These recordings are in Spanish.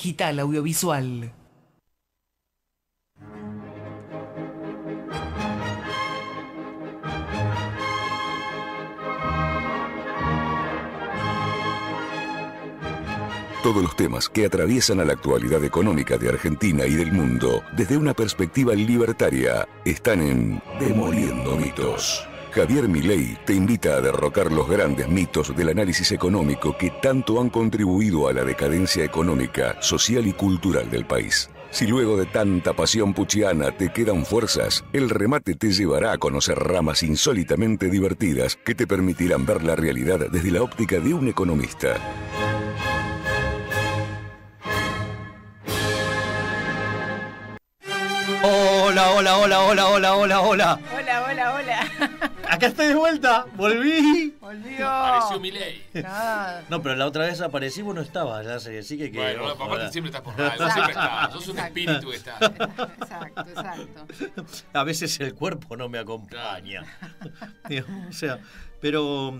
digital audiovisual. Todos los temas que atraviesan a la actualidad económica de Argentina y del mundo desde una perspectiva libertaria están en Demoliendo Mitos. Javier Milei te invita a derrocar los grandes mitos del análisis económico que tanto han contribuido a la decadencia económica, social y cultural del país. Si luego de tanta pasión puchiana te quedan fuerzas, el remate te llevará a conocer ramas insólitamente divertidas que te permitirán ver la realidad desde la óptica de un economista. Hola. Hola. Acá estoy de vuelta, volví. Volvió. Apareció Milei. No, pero la otra vez aparecí, vos no estabas, ya sé, así que... Bueno, ojo, aparte siempre estás por radio, siempre estás, sos un espíritu que está. Exacto. A veces el cuerpo no me acompaña. O sea, pero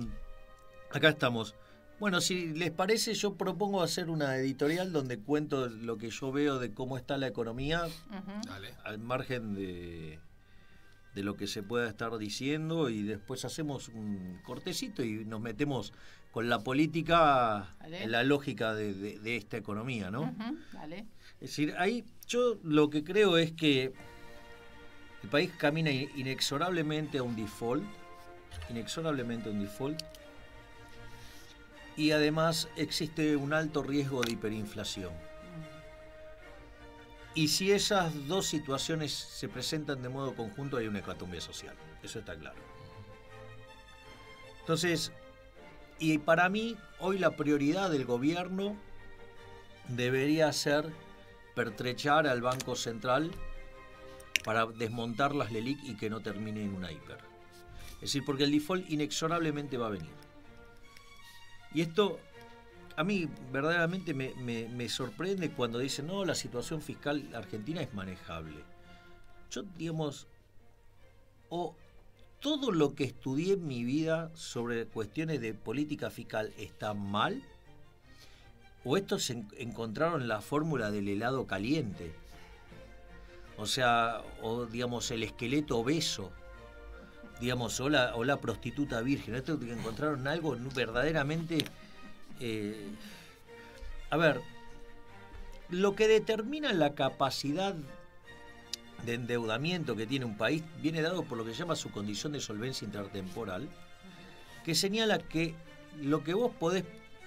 acá estamos. Bueno, si les parece, yo propongo hacer una editorial donde cuento lo que yo veo de cómo está la economía, Dale. al margen de lo que se pueda estar diciendo, y después hacemos un cortecito y nos metemos con la política, Dale. en la lógica de esta economía, ¿no? Dale. Es decir, ahí yo lo que creo es que el país camina inexorablemente a un default, y además existe un alto riesgo de hiperinflación. Y si esas dos situaciones se presentan de modo conjunto, hay una hecatombe social. Eso está claro. Entonces, y para mí, hoy la prioridad del gobierno debería ser pertrechar al Banco Central para desmontar las LELIQ y que no termine en una hiper. Es decir, porque el default inexorablemente va a venir. Y esto a mí verdaderamente me sorprende cuando dicen, no, la situación fiscal argentina es manejable. Yo, digamos, o todo lo que estudié en mi vida sobre cuestiones de política fiscal está mal, o estos encontraron la fórmula del helado caliente. O sea, o digamos, el esqueleto obeso, digamos, o la prostituta virgen. Esto que encontraron algo verdaderamente... a ver, lo que determina la capacidad de endeudamiento que tiene un país viene dado por lo que se llama su condición de solvencia intertemporal, que señala que lo que vos podés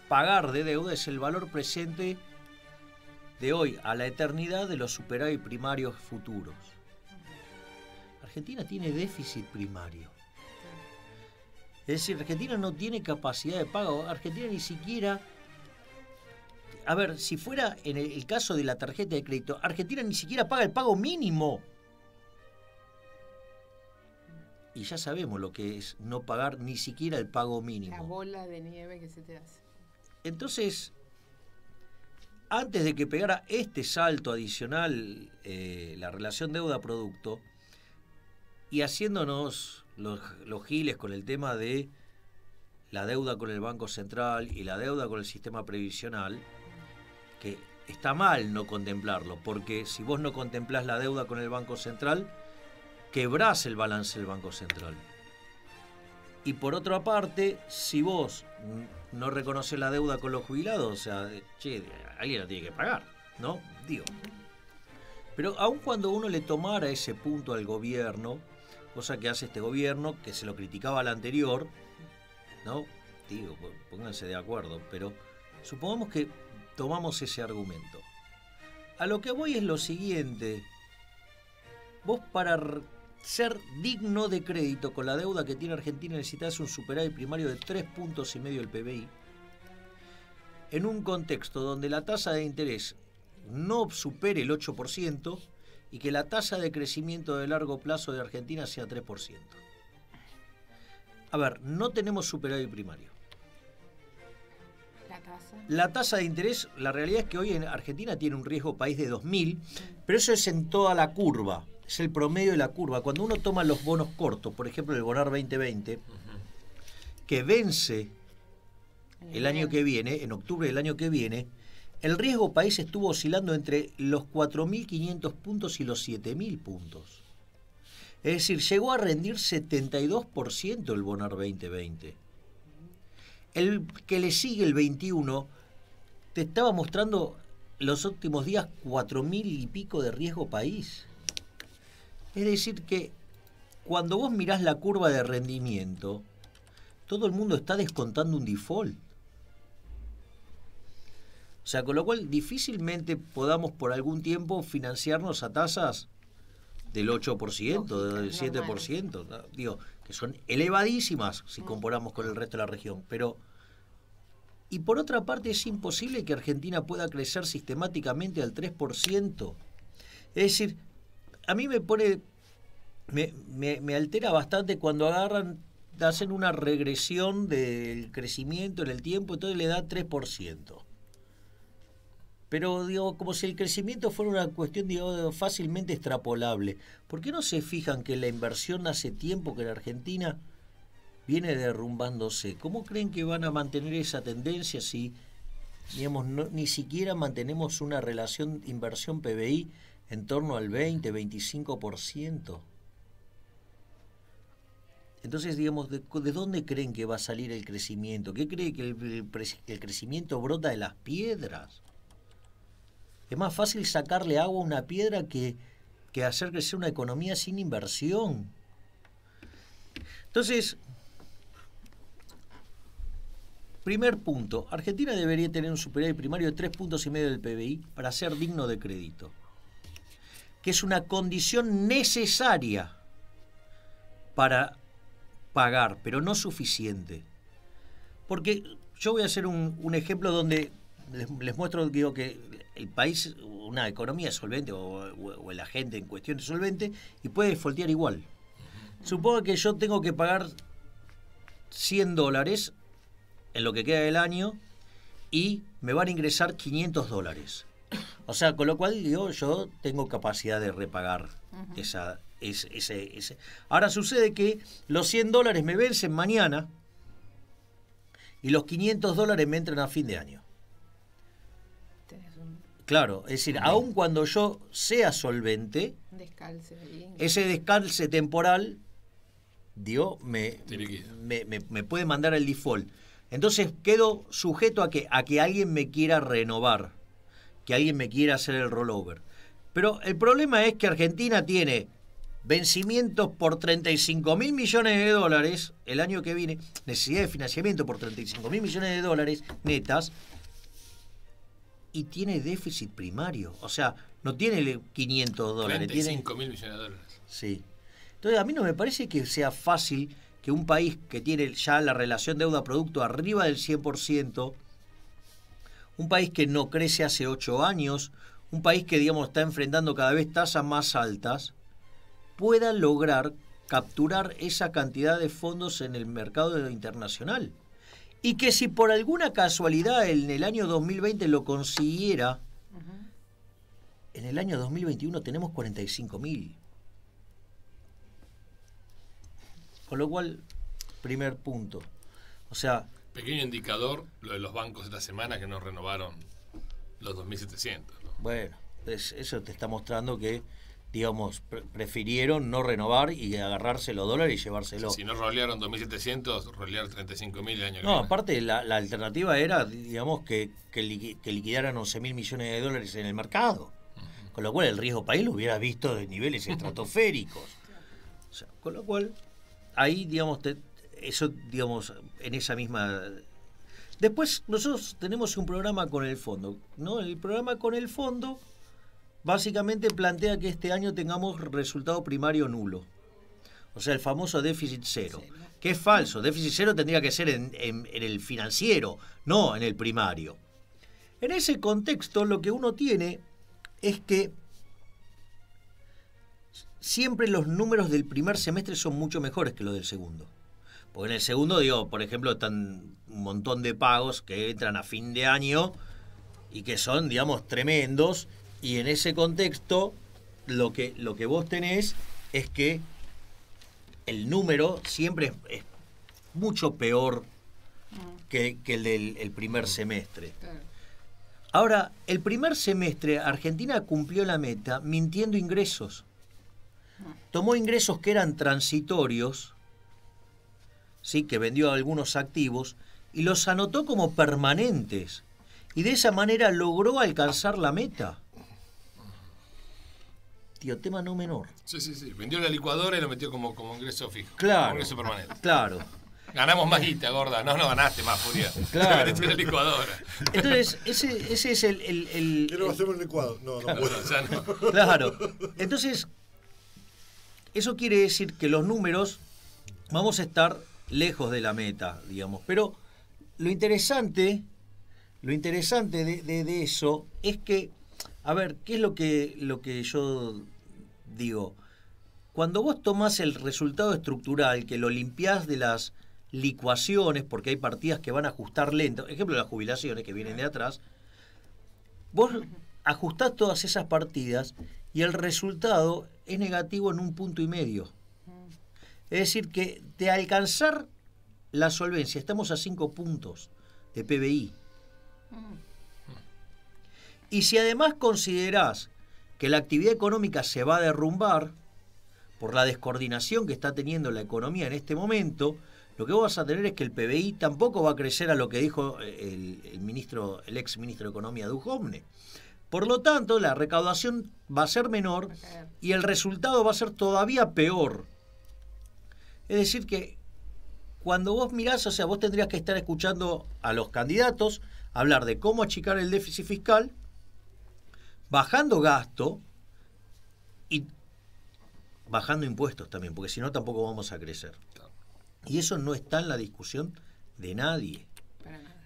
pagar de deuda es el valor presente de hoy a la eternidad de los superávit primarios futuros. Argentina tiene déficit primario. Es decir, Argentina no tiene capacidad de pago. Argentina ni siquiera... A ver, si fuera en el caso de la tarjeta de crédito, Argentina ni siquiera paga el pago mínimo. Y ya sabemos lo que es no pagar ni siquiera el pago mínimo. La bola de nieve que se te hace. Entonces, antes de que pegara este salto adicional, la relación deuda-producto, y haciéndonos los giles con el tema de la deuda con el Banco Central y la deuda con el sistema previsional, que está mal no contemplarlo, porque si vos no contemplás la deuda con el Banco Central, quebrás el balance del Banco Central. Y por otra parte, si vos no reconoces la deuda con los jubilados, o sea, che, alguien la tiene que pagar, ¿no? Digo. Pero aun cuando uno le tomara ese punto al gobierno, cosa que hace este gobierno, que se lo criticaba al anterior, ¿no? Digo, pónganse de acuerdo, pero supongamos que tomamos ese argumento. A lo que voy es lo siguiente. Vos para ser digno de crédito con la deuda que tiene Argentina necesitas un superávit primario de 3,5 puntos del PBI, en un contexto donde la tasa de interés no supere el 8%, y que la tasa de crecimiento de largo plazo de Argentina sea 3%. A ver, no tenemos superávit primario. La tasa de interés, la realidad es que hoy en Argentina tiene un riesgo país de 2.000, pero eso es en toda la curva, es el promedio de la curva. Cuando uno toma los bonos cortos, por ejemplo el Bonar 2020, que vence el año que viene, en octubre del año que viene, el riesgo país estuvo oscilando entre los 4.500 puntos y los 7.000 puntos. Es decir, llegó a rendir 72% el Bonar 2020. El que le sigue, el 21, te estaba mostrando los últimos días 4.000 y pico de riesgo país. Es decir que cuando vos mirás la curva de rendimiento, todo el mundo está descontando un default. O sea, con lo cual difícilmente podamos por algún tiempo financiarnos a tasas del 8%, del 7%, ¿no? Digo, que son elevadísimas si comparamos con el resto de la región. Pero, y por otra parte, es imposible que Argentina pueda crecer sistemáticamente al 3%. Es decir, a mí me pone, me altera bastante cuando hacen una regresión del crecimiento en el tiempo, entonces le da 3%. Pero digo, como si el crecimiento fuera una cuestión, digo, fácilmente extrapolable. ¿Por qué no se fijan que la inversión hace tiempo que en Argentina viene derrumbándose? ¿Cómo creen que van a mantener esa tendencia si, digamos, ni siquiera mantenemos una relación inversión-PBI en torno al 20-25%? Entonces, digamos, ¿de dónde creen que va a salir el crecimiento? ¿Qué cree que el crecimiento brota de las piedras? Es más fácil sacarle agua a una piedra que hacer crecer una economía sin inversión. Entonces, primer punto, Argentina debería tener un superávit primario de 3,5 puntos del PBI para ser digno de crédito, que es una condición necesaria para pagar, pero no suficiente. Porque yo voy a hacer un ejemplo donde les muestro, digo, que el país, una economía es solvente o el agente en cuestión es solvente y puede defaultear igual. Supongo que yo tengo que pagar $100 en lo que queda del año y me van a ingresar $500. O sea, con lo cual digo, yo tengo capacidad de repagar ese. Ahora sucede que los $100 me vencen mañana y los $500 me entran a fin de año. Claro, es decir, aun cuando yo sea solvente, ese descalce temporal, digo, me puede mandar el default. Entonces quedo sujeto a que alguien me quiera renovar, que alguien me quiera hacer el rollover. Pero el problema es que Argentina tiene vencimientos por $35.000 millones el año que viene, necesidad de financiamiento por $35.000 millones netas, y tiene déficit primario. O sea, no tiene $500. $35.000 millones. Sí. Entonces, a mí no me parece que sea fácil que un país que tiene ya la relación deuda-producto arriba del 100%, un país que no crece hace 8 años, un país que, digamos, está enfrentando cada vez tasas más altas, pueda lograr capturar esa cantidad de fondos en el mercado internacional. Y que si por alguna casualidad en el año 2020 lo consiguiera, en el año 2021 tenemos 45.000. Con lo cual, primer punto. O sea... Pequeño indicador, lo de los bancos esta semana que no renovaron los 2.700, ¿no? Bueno, eso te está mostrando que, digamos, prefirieron no renovar y agarrarse los dólares y llevárselo. Si no rolearon 2.700, rolear 35.000 el año que No, viene. aparte la alternativa era, digamos, que liquidaran $11.000 millones en el mercado. Con lo cual el riesgo país lo hubiera visto de niveles estratosféricos. O sea, con lo cual, ahí, digamos, eso, digamos, en esa misma... Después nosotros tenemos un programa con el fondo, ¿no? El programa con el fondo básicamente plantea que este año tengamos resultado primario nulo. O sea, el famoso déficit cero. Que es falso. Déficit cero tendría que ser en el financiero, no en el primario. En ese contexto, lo que uno tiene es que siempre los números del primer semestre son mucho mejores que los del segundo. Porque en el segundo, digo, por ejemplo, están un montón de pagos que entran a fin de año y que son, digamos, tremendos. Y en ese contexto, lo que vos tenés es que el número siempre es mucho peor que el del primer semestre. Ahora, el primer semestre Argentina cumplió la meta mintiendo ingresos. Tomó ingresos que eran transitorios, ¿sí?, que vendió algunos activos, y los anotó como permanentes. Y de esa manera logró alcanzar la meta. Tío, tema no menor. Sí. Vendió la licuadora y lo metió como ingreso fijo. Claro. Como ingreso permanente. Claro. Ganamos más guita, gorda. No ganaste más, Furia. Claro. Te metiste la licuadora. Entonces, ese es Quiero hacer un licuado. No puedo. Ya no. Claro. Entonces, eso quiere decir que los números vamos a estar lejos de la meta, digamos. Pero lo interesante de eso es que, a ver, ¿qué es lo que yo digo? Cuando vos tomás el resultado estructural, que lo limpiás de las licuaciones, porque hay partidas que van a ajustar lento, ejemplo las jubilaciones que vienen de atrás, vos ajustás todas esas partidas y el resultado es negativo en 1,5 puntos. Es decir, que de alcanzar la solvencia estamos a 5 puntos de PBI. Y si además considerás que la actividad económica se va a derrumbar por la descoordinación que está teniendo la economía en este momento, lo que vos vas a tener es que el PBI tampoco va a crecer a lo que dijo el ex ministro de Economía Duhovne. Por lo tanto, la recaudación va a ser menor y el resultado va a ser todavía peor. Es decir que cuando vos mirás, o sea, vos tendrías que estar escuchando a los candidatos hablar de cómo achicar el déficit fiscal, bajando gasto y bajando impuestos también, porque si no tampoco vamos a crecer. Y eso no está en la discusión de nadie.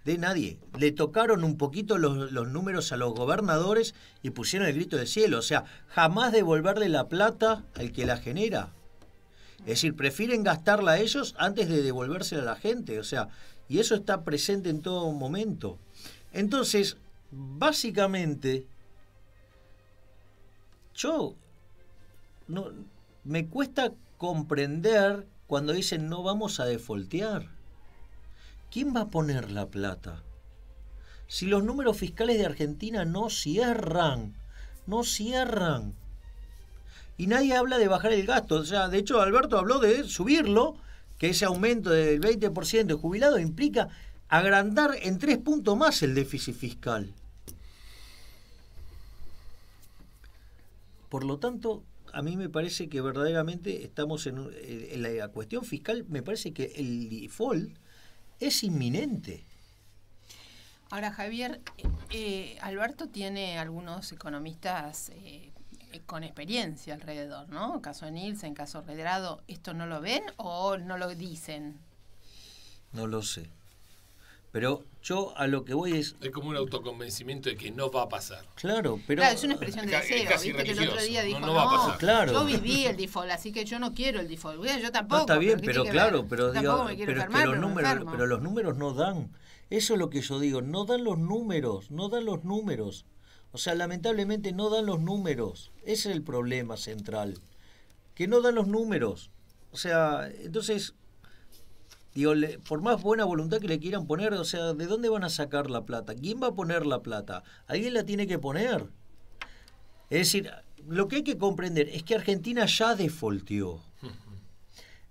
De nadie. Le tocaron un poquito los números a los gobernadores y pusieron el grito del cielo. O sea, jamás devolverle la plata al que la genera. Es decir, prefieren gastarla a ellos antes de devolvérsela a la gente. O sea, y eso está presente en todo momento. Entonces, básicamente, me cuesta comprender cuando dicen no vamos a defoltear. ¿Quién va a poner la plata? Si los números fiscales de Argentina no cierran. Y nadie habla de bajar el gasto. O sea, de hecho, Alberto habló de subirlo, que ese aumento del 20% de jubilado implica agrandar en 3 puntos más el déficit fiscal. Por lo tanto, a mí me parece que verdaderamente estamos en la cuestión fiscal, me parece que el default es inminente. Ahora, Javier, Alberto tiene algunos economistas con experiencia alrededor, ¿no? Caso Nielsen, caso Redrado, ¿esto no lo ven o no lo dicen? No lo sé. Pero yo a lo que voy es... Es como un autoconvencimiento de que no va a pasar. Claro, pero... Claro, es una expresión de deseo. casi Viste que el otro día dijo, no va a pasar. Claro. Yo viví el default, así que yo no quiero el default. Bueno, yo tampoco. No, está bien, ¿qué pero tiene que claro, ver? pero, Yo digo, tampoco me quiero pero es que enfermar, los pero me números, enfermo. pero los números no dan. Eso es lo que yo digo, no dan los números. O sea, lamentablemente no dan los números. Ese es el problema central. Que no dan los números. O sea, entonces, digo, por más buena voluntad que le quieran poner, o sea, ¿de dónde van a sacar la plata? ¿Quién va a poner la plata? Alguien la tiene que poner. Es decir, lo que hay que comprender es que Argentina ya defaulteó.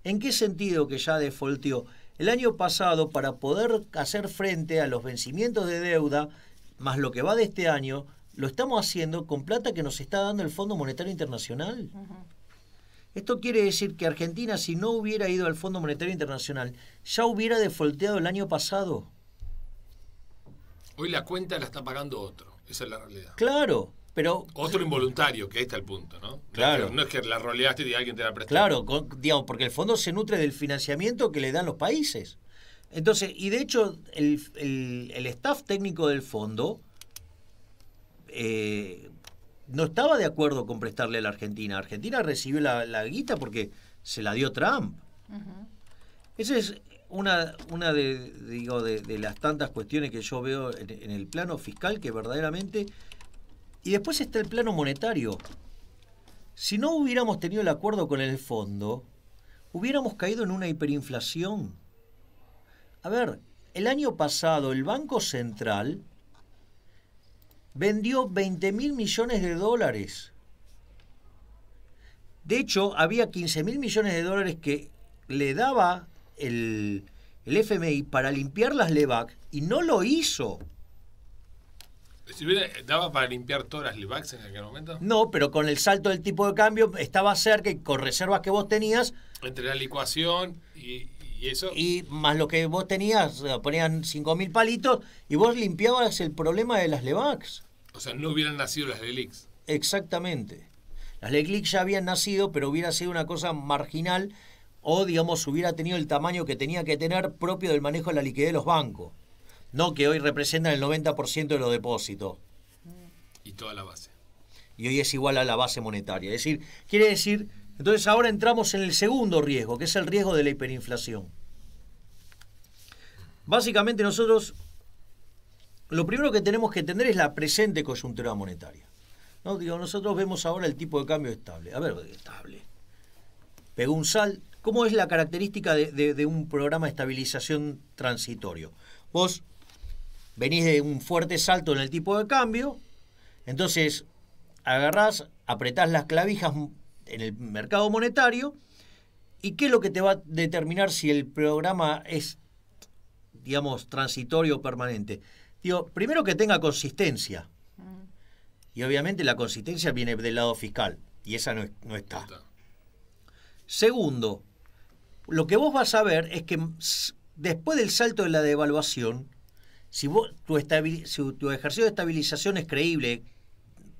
¿En qué sentido que ya defaulteó? El año pasado, para poder hacer frente a los vencimientos de deuda, más lo que va de este año, lo estamos haciendo con plata que nos está dando el Fondo Monetario Internacional. Esto quiere decir que Argentina, si no hubiera ido al Fondo Monetario Internacional, ya hubiera defaulteado el año pasado. Hoy la cuenta la está pagando otro. Esa es la realidad. Claro, pero... Otro involuntario, que ahí está el punto, ¿no? Claro. No es que la roleaste y alguien te la prestó. Claro, digamos, porque el fondo se nutre del financiamiento que le dan los países. Entonces, y de hecho, el staff técnico del fondo no estaba de acuerdo con prestarle a la Argentina. Argentina recibió la guita porque se la dio Trump. Esa es una de las tantas cuestiones que yo veo en el plano fiscal que verdaderamente... Y después está el plano monetario. Si no hubiéramos tenido el acuerdo con el fondo, hubiéramos caído en una hiperinflación. A ver, el año pasado el Banco Central vendió 20.000 millones de dólares. De hecho, había 15.000 millones de dólares que le daba el FMI para limpiar las LEVAC y no lo hizo. Si ¿daba para limpiar todas las LEVACs en aquel momento? No, pero con el salto del tipo de cambio estaba cerca y con reservas que vos tenías. Entre la licuación y eso. Y más lo que vos tenías, ponían 5.000 palitos y vos limpiabas el problema de las LEVACs. O sea, no hubieran nacido las LELICs. Exactamente. Las LELIC ya habían nacido, pero hubiera sido una cosa marginal o, digamos, hubiera tenido el tamaño que tenía que tener propio del manejo de la liquidez de los bancos. No que hoy representan el 90% de los depósitos. Y toda la base. Y hoy es igual a la base monetaria. Es decir, quiere decir, entonces ahora entramos en el segundo riesgo, que es el riesgo de la hiperinflación. Básicamente nosotros, lo primero que tenemos que tener es la presente coyuntura monetaria. ¿No? Digo, nosotros vemos ahora el tipo de cambio estable. A ver, estable. Pegó un sal. ¿Cómo es la característica de un programa de estabilización transitorio? Vos venís de un fuerte salto en el tipo de cambio, entonces agarrás, apretás las clavijas en el mercado monetario, ¿y qué es lo que te va a determinar si el programa es, digamos, transitorio o permanente? Digo, primero que tenga consistencia. Y obviamente la consistencia viene del lado fiscal, y esa no está. Segundo, lo que vos vas a ver es que después del salto de la devaluación, si tu ejercicio de estabilización es creíble,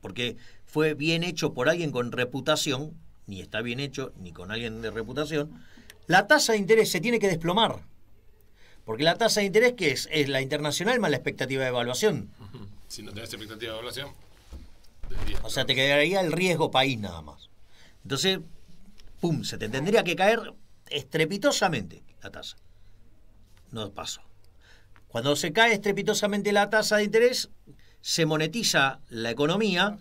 porque fue bien hecho por alguien con reputación, ni está bien hecho ni con alguien de reputación, la tasa de interés se tiene que desplomar. Porque la tasa de interés, ¿qué es? Es la internacional más la expectativa de evaluación. Si no tenés expectativa de evaluación, o sea, te quedaría el riesgo país nada más. Entonces, pum, se te tendría que caer estrepitosamente la tasa. No pasó. Cuando se cae estrepitosamente la tasa de interés, se monetiza la economía,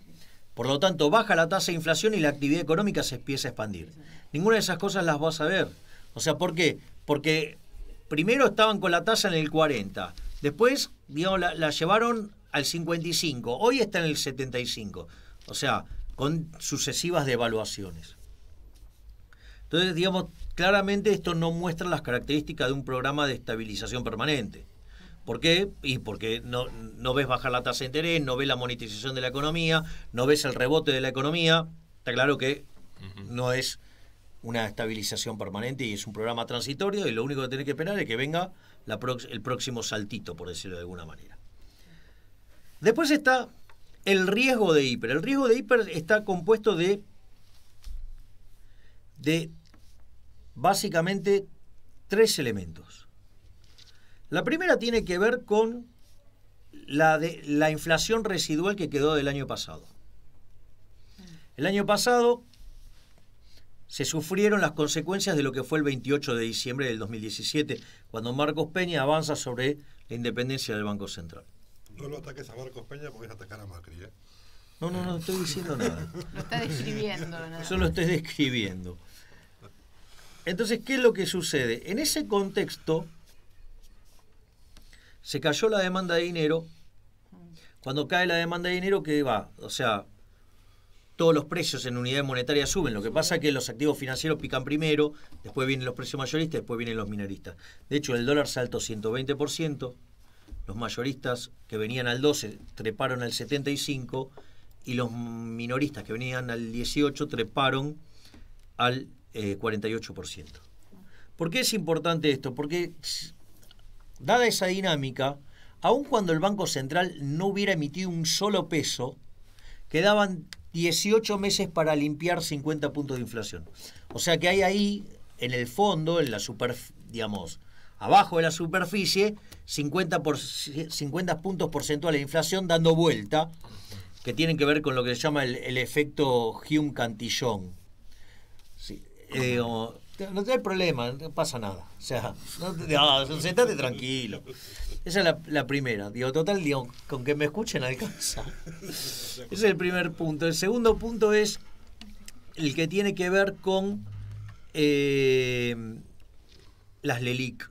por lo tanto baja la tasa de inflación y la actividad económica se empieza a expandir. Ninguna de esas cosas las vas a ver. O sea, ¿por qué? Porque primero estaban con la tasa en el 40, después, digamos, la llevaron al 55, hoy está en el 75, o sea, con sucesivas devaluaciones. Entonces, digamos, claramente esto no muestra las características de un programa de estabilización permanente. ¿Por qué? Y porque no ves bajar la tasa de interés, no ves la monetización de la economía, no ves el rebote de la economía. Está claro que no es una estabilización permanente y es un programa transitorio, y lo único que tenés que esperar es que venga el próximo saltito, por decirlo de alguna manera. Después está el riesgo de hiper. El riesgo de hiper está compuesto de básicamente 3 elementos. La primera tiene que ver con la inflación residual que quedó del año pasado. El año pasado se sufrieron las consecuencias de lo que fue el 28 de diciembre del 2017, cuando Marcos Peña avanza sobre la independencia del Banco Central. No lo ataques a Marcos Peña porque es atacar a Macri, ¿eh? No estoy diciendo nada. Lo está describiendo. Yo lo estoy describiendo. Entonces, ¿qué es lo que sucede? En ese contexto, se cayó la demanda de dinero. Cuando cae la demanda de dinero, ¿qué va? O sea, todos los precios en unidad monetaria suben. Lo que pasa es que los activos financieros pican primero, después vienen los precios mayoristas, después vienen los minoristas. De hecho, el dólar saltó 120%, los mayoristas que venían al 12 treparon al 75% y los minoristas que venían al 18 treparon al 48%. ¿Por qué es importante esto? Porque dada esa dinámica, aun cuando el Banco Central no hubiera emitido un solo peso, quedaban 18 meses para limpiar 50 puntos de inflación. O sea que hay ahí, en el fondo, en la digamos, abajo de la superficie, 50 puntos porcentuales de inflación dando vuelta, que tienen que ver con lo que se llama el efecto Hume-Cantillon. Sí, no hay problema, no pasa nada. O sea, sentate tranquilo. Esa es la primera. Digo, total, con que me escuchen alcanza. Ese es el primer punto. El segundo punto es el que tiene que ver con las LELIC.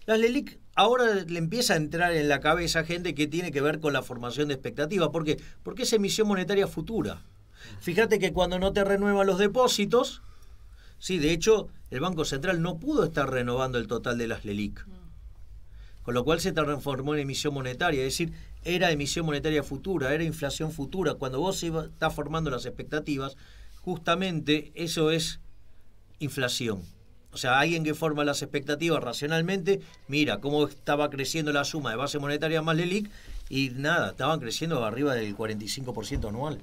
Las LELIC ahora le empieza a entrar en la cabeza gente que tiene que ver con la formación de expectativas. ¿Por qué? Porque es emisión monetaria futura. Fíjate que cuando no te renuevan los depósitos, sí, de hecho, el Banco Central no pudo estar renovando el total de las LELIQ. Con lo cual se transformó en emisión monetaria, es decir, era emisión monetaria futura, era inflación futura. Cuando vos estás formando las expectativas, justamente eso es inflación. O sea, alguien que forma las expectativas racionalmente, mira cómo estaba creciendo la suma de base monetaria más LELIQ y nada, estaban creciendo arriba del 45% anual.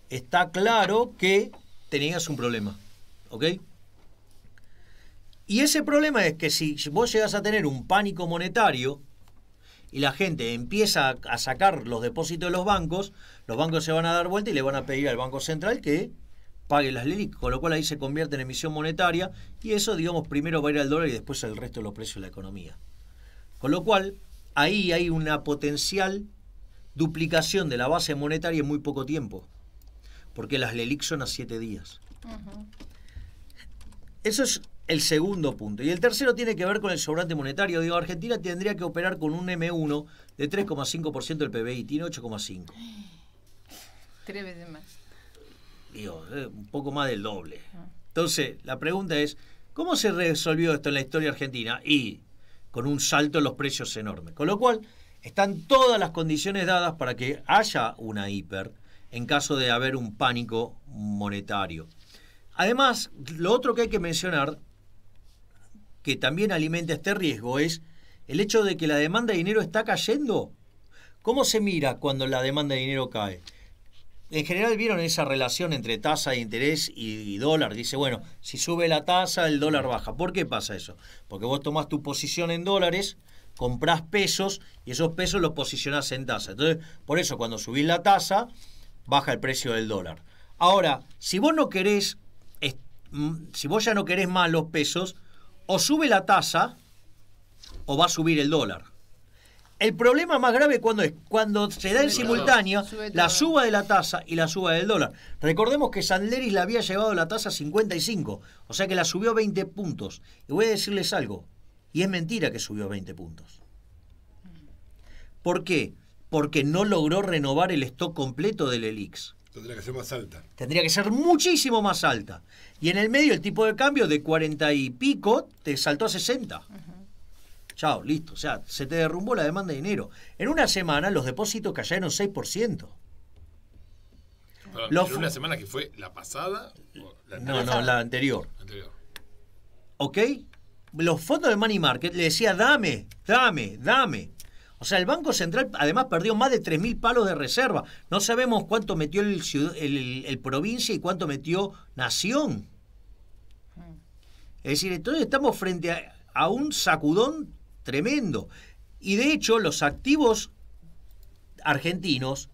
Está claro que tenías un problema, ¿ok? Y ese problema es que si vos llegas a tener un pánico monetario y la gente empieza a sacar los depósitos de los bancos se van a dar vuelta y le van a pedir al Banco Central que pague las LELIQ, con lo cual ahí se convierte en emisión monetaria y eso, digamos, primero va a ir al dólar y después al resto de los precios de la economía. Con lo cual, ahí hay una potencial duplicación de la base monetaria en muy poco tiempo, porque las LELIQ son a 7 días. Eso es el segundo punto. Y el tercero tiene que ver con el sobrante monetario. Digo, Argentina tendría que operar con un M1 de 3,5% del PBI, tiene 8,5. 3 veces más. Digo, un poco más del doble. Entonces, la pregunta es, ¿cómo se resolvió esto en la historia argentina? Y con un salto en los precios enorme. Con lo cual, están todas las condiciones dadas para que haya una hiper en caso de haber un pánico monetario. Además, lo otro que hay que mencionar, que también alimenta este riesgo, es el hecho de que la demanda de dinero está cayendo. ¿Cómo se mira cuando la demanda de dinero cae? En general vieron esa relación entre tasa de interés y dólar. Dice, bueno, si sube la tasa, el dólar baja. ¿Por qué pasa eso? Porque vos tomás tu posición en dólares, comprás pesos y esos pesos los posicionás en tasa. Entonces, por eso cuando subís la tasa, baja el precio del dólar. Ahora, si vos ya no querés más los pesos, o sube la tasa o va a subir el dólar. El problema más grave cuando se da en simultáneo la suba de la tasa y la suba del dólar. Recordemos que Sanderis le había llevado la tasa a 55, o sea que la subió 20 puntos. Y voy a decirles algo, y es mentira que subió 20 puntos. ¿Por qué? Porque no logró renovar el stock completo del LELIQ. Tendría que ser más alta. Tendría que ser muchísimo más alta. Y en el medio el tipo de cambio de 40 y pico te saltó a 60. Chao, listo. O sea, se te derrumbó la demanda de dinero. En una semana los depósitos cayeron 6%. ¿En una semana que fue la pasada? No, la anterior. Anterior. ¿Ok? Los fondos de Money Market le decía, dame. O sea, el Banco Central además perdió más de 3.000 palos de reserva. No sabemos cuánto metió el provincia y cuánto metió Nación. Es decir, entonces estamos frente a un sacudón tremendo. Y de hecho, los activos argentinos,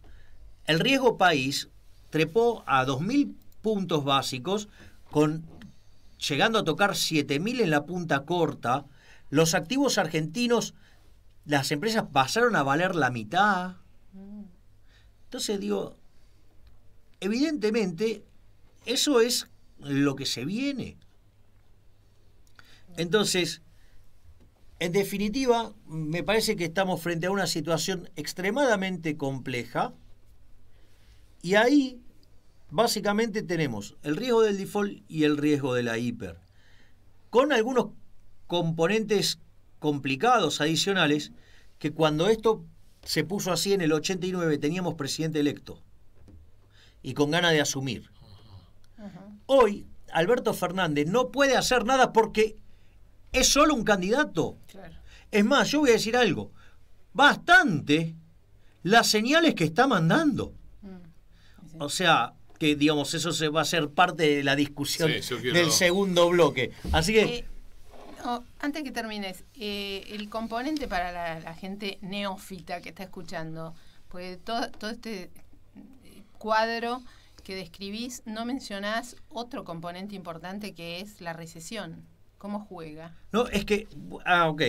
el riesgo país trepó a 2.000 puntos básicos, llegando a tocar 7.000 en la punta corta. Los activos argentinos, las empresas pasaron a valer la mitad. Entonces digo, evidentemente, eso es lo que se viene. Entonces, en definitiva, me parece que estamos frente a una situación extremadamente compleja y ahí básicamente tenemos el riesgo del default y el riesgo de la hiper, con algunos componentes complicados adicionales que cuando esto se puso así en el 89 teníamos presidente electo y con ganas de asumir. Hoy Alberto Fernández no puede hacer nada porque es solo un candidato. Claro. Es más, yo voy a decir algo. Bastante las señales que está mandando. Sí. O sea, que digamos, eso se va a ser parte de la discusión Sí, del segundo bloque. Así que... antes que termines, el componente para la gente neófita que está escuchando, porque todo este cuadro que describís, no mencionás otro componente importante que es la recesión. ¿Cómo juega? No, es que... ok.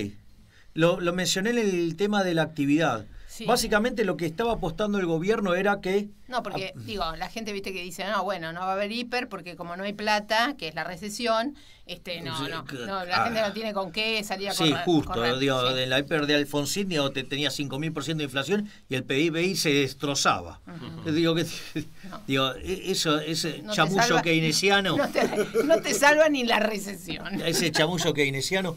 Lo mencioné en el tema de la actividad. Sí. Básicamente lo que estaba apostando el gobierno era que... No, porque, la gente, viste, que dice, no, bueno, no va a haber hiper porque como no hay plata, que es la recesión, la gente no tiene con qué salir a correr. Sí, justo. Sí. En la hiper de Alfonsín tenía 5.000% de inflación y el PIB se destrozaba. Eso, ese No te chamullo salva- keynesiano... No te salva ni la recesión. Ese chamullo keynesiano...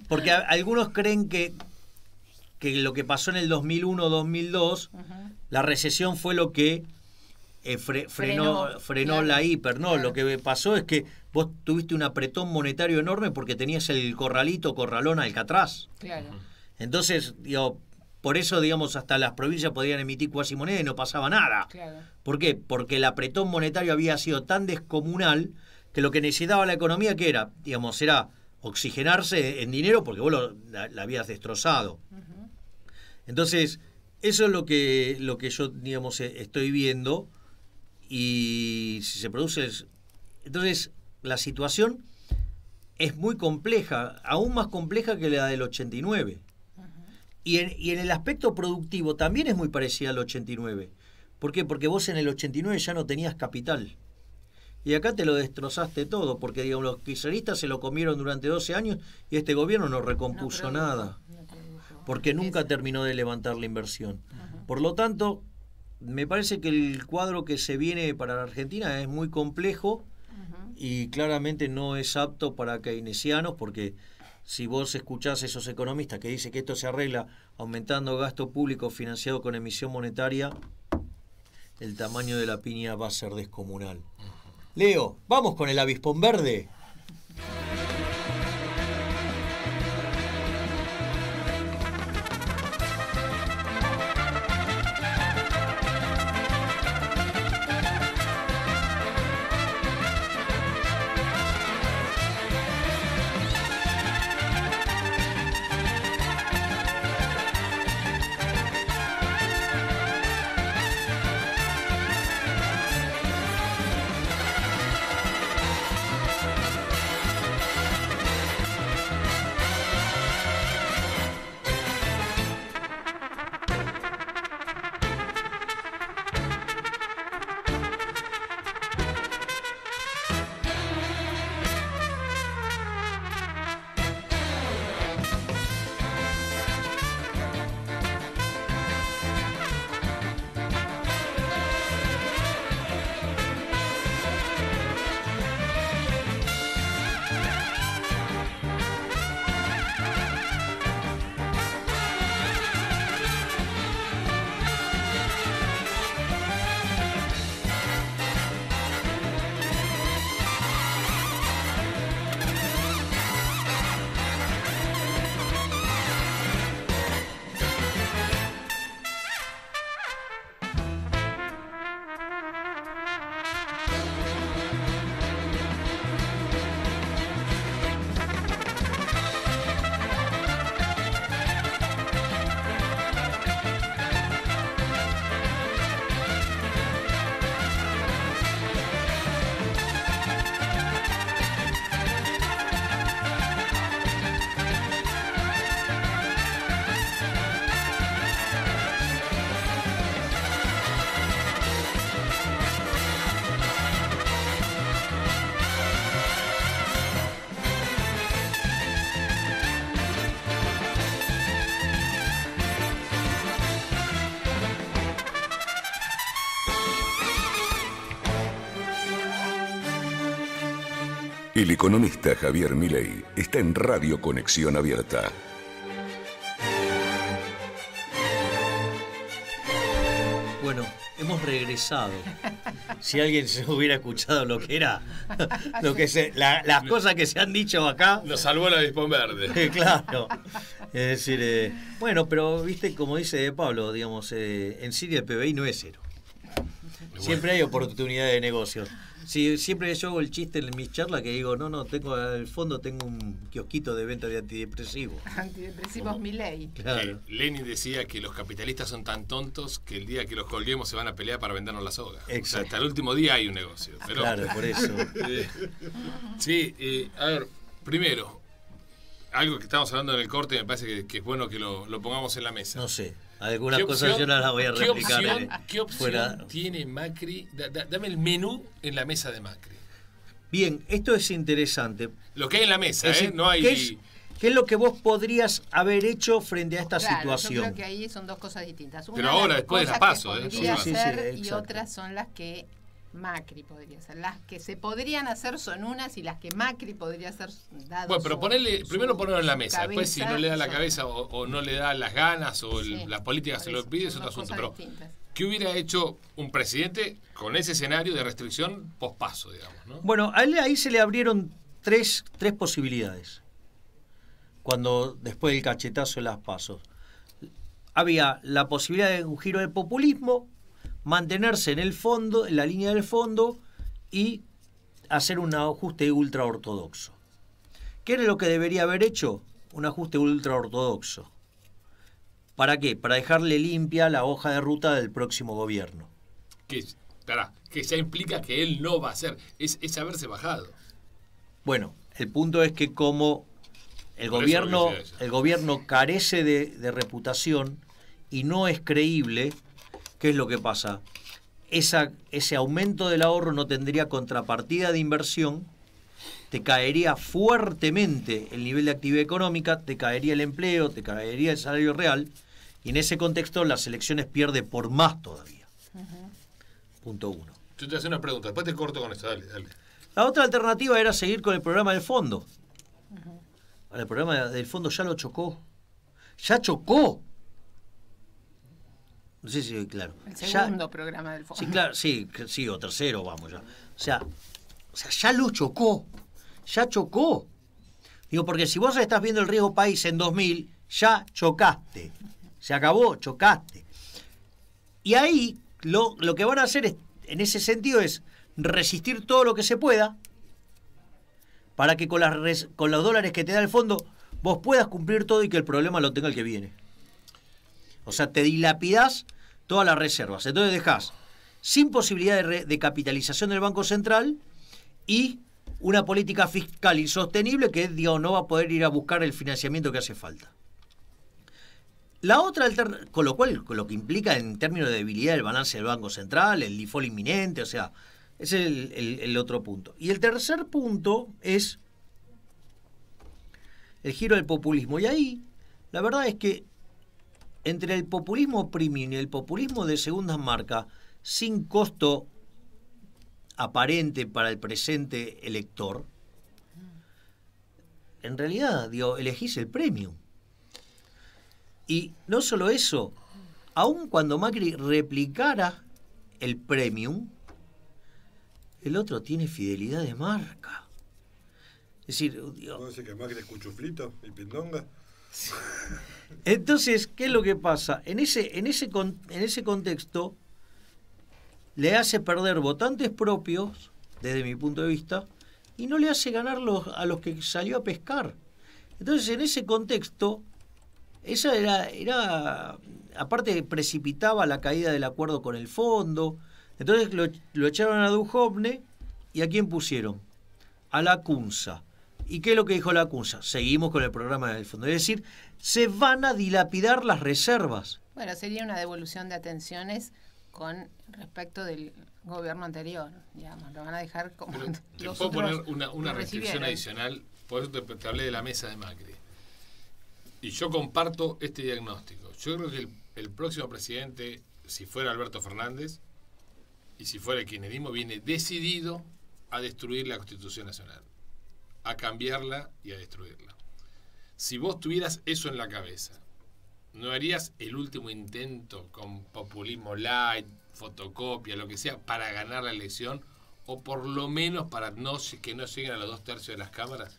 Porque algunos creen que lo que pasó en el 2001-2002, la recesión fue lo que frenó claro, la hiper. No, claro. lo que pasó es que vos tuviste un apretón monetario enorme porque tenías el corralón Alcatraz. Claro. Entonces, por eso, hasta las provincias podían emitir cuasimoneda y no pasaba nada. Claro. ¿Por qué? Porque el apretón monetario había sido tan descomunal que lo que necesitaba la economía, ¿qué era? Era oxigenarse en dinero porque vos la habías destrozado. Entonces, eso es lo que yo, estoy viendo. Y si se produce... Entonces, la situación es muy compleja, aún más compleja que la del 89. Y en el aspecto productivo también es muy parecida al 89. ¿Por qué? Porque vos en el 89 ya no tenías capital. Y acá te lo destrozaste todo, porque los kirchneristas se lo comieron durante 12 años y este gobierno no recompuso nada. Porque nunca terminó de levantar la inversión. Por lo tanto, me parece que el cuadro que se viene para la Argentina es muy complejo y claramente no es apto para keynesianos, porque si vos escuchás a esos economistas que dicen que esto se arregla aumentando gasto público financiado con emisión monetaria, el tamaño de la piña va a ser descomunal. Leo, vamos con el avispón verde. El economista Javier Milei está en Radio Conexión Abierta. Bueno, hemos regresado. Si alguien se hubiera escuchado lo que era, las cosas que se han dicho acá. Nos salvó el avispón verde. Claro. Es decir, bueno, pero viste, como dice Pablo, en Siria el PBI no es cero. Siempre hay oportunidades de negocio. Sí, siempre yo hago el chiste en mis charlas que digo, al fondo tengo un kiosquito de venta de antidepresivos. Antidepresivos Milei. Claro. Lenin decía que los capitalistas son tan tontos que el día que los colguemos se van a pelear para vendernos la soga. O sea, hasta el último día hay un negocio. Claro, por eso. A ver, primero, algo que estamos hablando en el corte, me parece que es bueno que lo pongamos en la mesa. No sé, algunas cosas yo no las voy a replicar. ¿Qué opción tiene Macri? Dame el menú en la mesa de Macri. Bien, esto es interesante. Lo que hay en la mesa, decir, no hay... ¿Qué es lo que vos podrías haber hecho frente a esta situación? Yo creo que ahí son dos cosas distintas. Pero ahora, después de la paso. Podría hacer, y otras son las que Macri podría hacer. Las que se podrían hacer son unas y las que Macri podría hacer dado. Bueno, pero primero ponerlo en la mesa. Cabeza, después, si no le da la cabeza o no le da las ganas o las políticas se lo pide, es otro asunto. Pero, ¿qué hubiera hecho un presidente con ese escenario de restricción pospaso, digamos? ¿No? Bueno, a él ahí se le abrieron tres posibilidades. Cuando después del cachetazo de las pasos, había la posibilidad de un giro del populismo, mantenerse en el fondo, en la línea del fondo, y hacer un ajuste ultraortodoxo. ¿Qué era lo que debería haber hecho? Un ajuste ultraortodoxo. ¿Para qué? Para dejarle limpia la hoja de ruta del próximo gobierno. Que ya implica que él no va a hacer, es haberse bajado. Bueno, el punto es que como el gobierno carece de reputación y no es creíble, ¿qué es lo que pasa? Ese aumento del ahorro no tendría contrapartida de inversión, te caería fuertemente el nivel de actividad económica, te caería el empleo, te caería el salario real, y en ese contexto las elecciones pierde por más todavía. Punto 1. Yo te hago una pregunta, después te corto con esto, dale. La otra alternativa era seguir con el programa del fondo. El programa del fondo ya lo chocó. ¡Ya chocó! No sé si claro. El segundo programa del fondo. Sí, claro, sí, o tercero, vamos ya. O sea, ya lo chocó. Ya chocó. Digo, porque si vos estás viendo el riesgo país en 2000, ya chocaste. Se acabó, chocaste. Y ahí lo que van a hacer en ese sentido es resistir todo lo que se pueda para que con los dólares que te da el fondo vos puedas cumplir todo y que el problema lo tenga el que viene. O sea, te dilapidás todas las reservas. Entonces dejás sin posibilidad de capitalización del Banco Central y una política fiscal insostenible que, no va a poder ir a buscar el financiamiento que hace falta. La otra alternativa, con lo que implica en términos de debilidad del balance del Banco Central, el default inminente, o sea, ese es el otro punto. Y el tercer punto es el giro del populismo. Y ahí, la verdad es que entre el populismo premium y el populismo de segunda marca, sin costo aparente para el presente elector, en realidad, elegís el premium. Y no solo eso, aun cuando Macri replicara el premium, el otro tiene fidelidad de marca. Es decir, ¿puedo decir que Macri es cuchuflito y pindonga? Entonces, ¿qué es lo que pasa? En ese contexto le hace perder votantes propios, desde mi punto de vista, y no le hace ganar a los que salió a pescar. Entonces, en ese contexto, esa era aparte precipitaba la caída del acuerdo con el fondo. Entonces lo echaron a Duhovne, ¿y a quién pusieron? A Lacunza. ¿Y qué es lo que dijo Lacunza? Seguimos con el programa del fondo. Es decir, se van a dilapidar las reservas. Bueno, sería una devolución de atenciones con respecto del gobierno anterior, digamos. Lo van a dejar como... Pero te puedo poner una restricción adicional, por eso te hablé de la mesa de Macri. Y yo comparto este diagnóstico. Yo creo que el próximo presidente, si fuera Alberto Fernández, y si fuera el kirchnerismo, viene decidido a destruir la Constitución Nacional, a cambiarla y a destruirla. Si vos tuvieras eso en la cabeza, ¿no harías el último intento con populismo light, fotocopia, lo que sea, para ganar la elección? O por lo menos para que no lleguen a los 2/3 de las cámaras.